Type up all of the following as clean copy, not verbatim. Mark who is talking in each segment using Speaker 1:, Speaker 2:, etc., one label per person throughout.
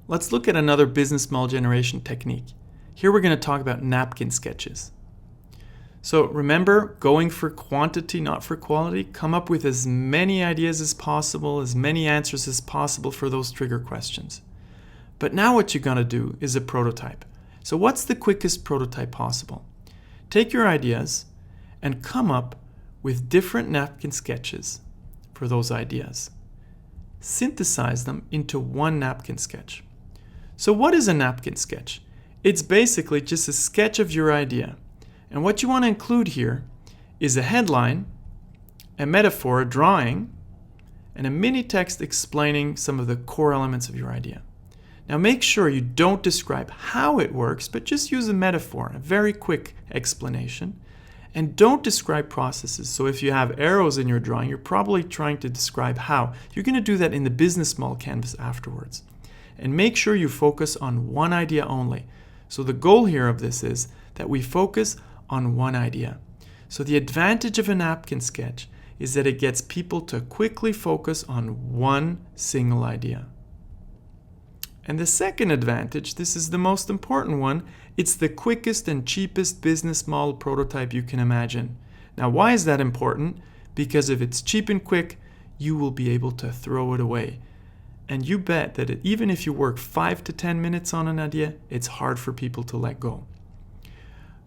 Speaker 1: Let's look at another business model generation technique. Here we're going to talk about napkin sketches. So remember, going for quantity, not for quality. Come up with as many ideas as possible, as many answers as possible for those trigger questions. But now what you're going to do is a prototype. So what's the quickest prototype possible? Take your ideas and come up with different napkin sketches for those ideas. Synthesize them into one napkin sketch. So what is a napkin sketch? It's basically just a sketch of your idea. And what you want to include here is a headline, a metaphor, a drawing, and a mini text explaining some of the core elements of your idea. Now make sure you don't describe how it works, but just use a metaphor, a very quick explanation. And don't describe processes. So if you have arrows in your drawing, you're probably trying to describe how. You're going to do that in the business model canvas afterwards. And make sure you focus on one idea only. So the goal here of this is that we focus on one idea. So the advantage of a napkin sketch is that it gets people to quickly focus on one single idea. And the second advantage, this is the most important one, it's the quickest and cheapest business model prototype you can imagine. Now, why is that important? Because if it's cheap and quick, you will be able to throw it away. And you bet that even if you work 5 to 10 minutes on an idea, it's hard for people to let go.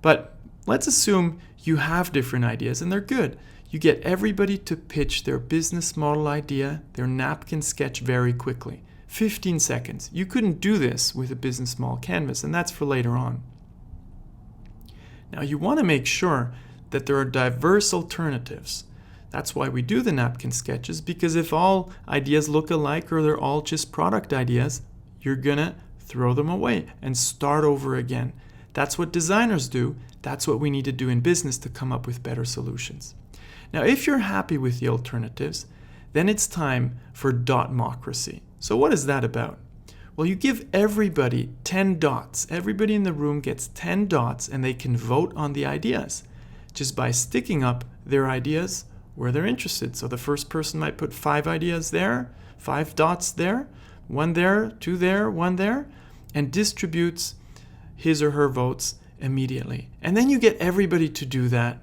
Speaker 1: But let's assume you have different ideas and they're good. You get everybody to pitch their business model idea, their napkin sketch very quickly. 15 seconds. You couldn't do this with a business model canvas, and that's for later on. Now you want to make sure that there are diverse alternatives. That's why we do the napkin sketches, because if all ideas look alike or they're all just product ideas, you're gonna throw them away and start over again. That's what designers do. That's what we need to do in business to come up with better solutions. Now, if you're happy with the alternatives, then it's time for dotmocracy. So what is that about? Well, you give everybody 10 dots. Everybody in the room gets 10 dots and they can vote on the ideas just by sticking up their ideas where they're interested. So the first person might put 5 ideas there, 5 dots there, 1 there, 2 there, 1 there, and distributes his or her votes immediately. And then you get everybody to do that,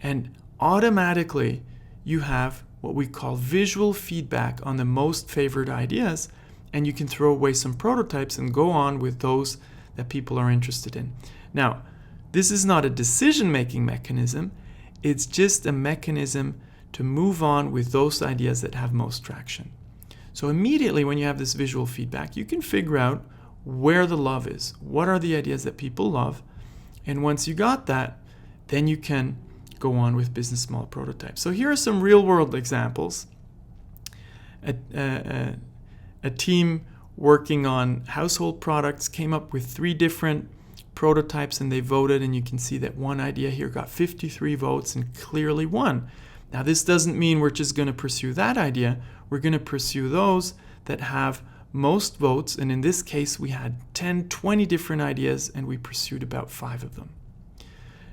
Speaker 1: and automatically you have what we call visual feedback on the most favored ideas, and you can throw away some prototypes and go on with those that people are interested in. Now, this is not a decision-making mechanism, it's just a mechanism to move on with those ideas that have most traction. So immediately when you have this visual feedback, you can figure out where the love is. What are the ideas that people love? And once you got that, then you can go on with business model prototypes. So here are some real-world examples. A team working on household products came up with 3 different prototypes and they voted, and you can see that one idea here got 53 votes and clearly won. Now this doesn't mean we're just going to pursue that idea. We're going to pursue those that have most votes, and in this case we had 10, 20 different ideas and we pursued about 5 of them.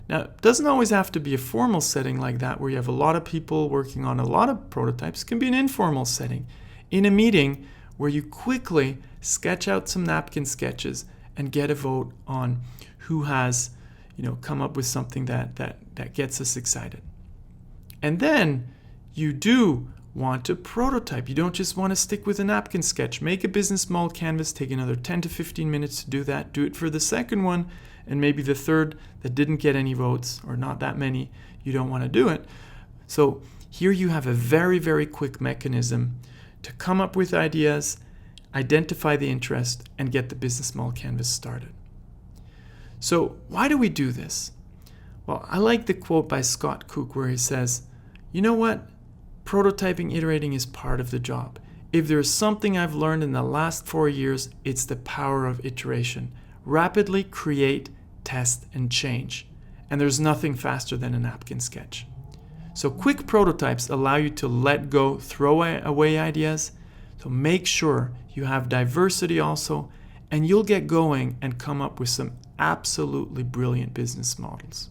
Speaker 1: Now, it doesn't always have to be a formal setting like that where you have a lot of people working on a lot of prototypes. It can be an informal setting, in a meeting where you quickly sketch out some napkin sketches and get a vote on who has, come up with something that gets us excited. And then you do want to prototype. You don't just want to stick with a napkin sketch. Make a business model canvas, take another 10 to 15 minutes to do that. Do it for the second one, and maybe the third that didn't get any votes, or not that many, you don't want to do it. So here you have a very, very quick mechanism to come up with ideas, identify the interest, and get the business model canvas started. So why do we do this? Well, I like the quote by Scott Cook where he says, you know what? Prototyping, iterating is part of the job. If there's something I've learned in the last 4 years, it's the power of iteration. Rapidly create, test, and change. And there's nothing faster than a napkin sketch. So quick prototypes allow you to let go, throw away ideas. So make sure you have diversity also, and you'll get going and come up with some absolutely brilliant business models.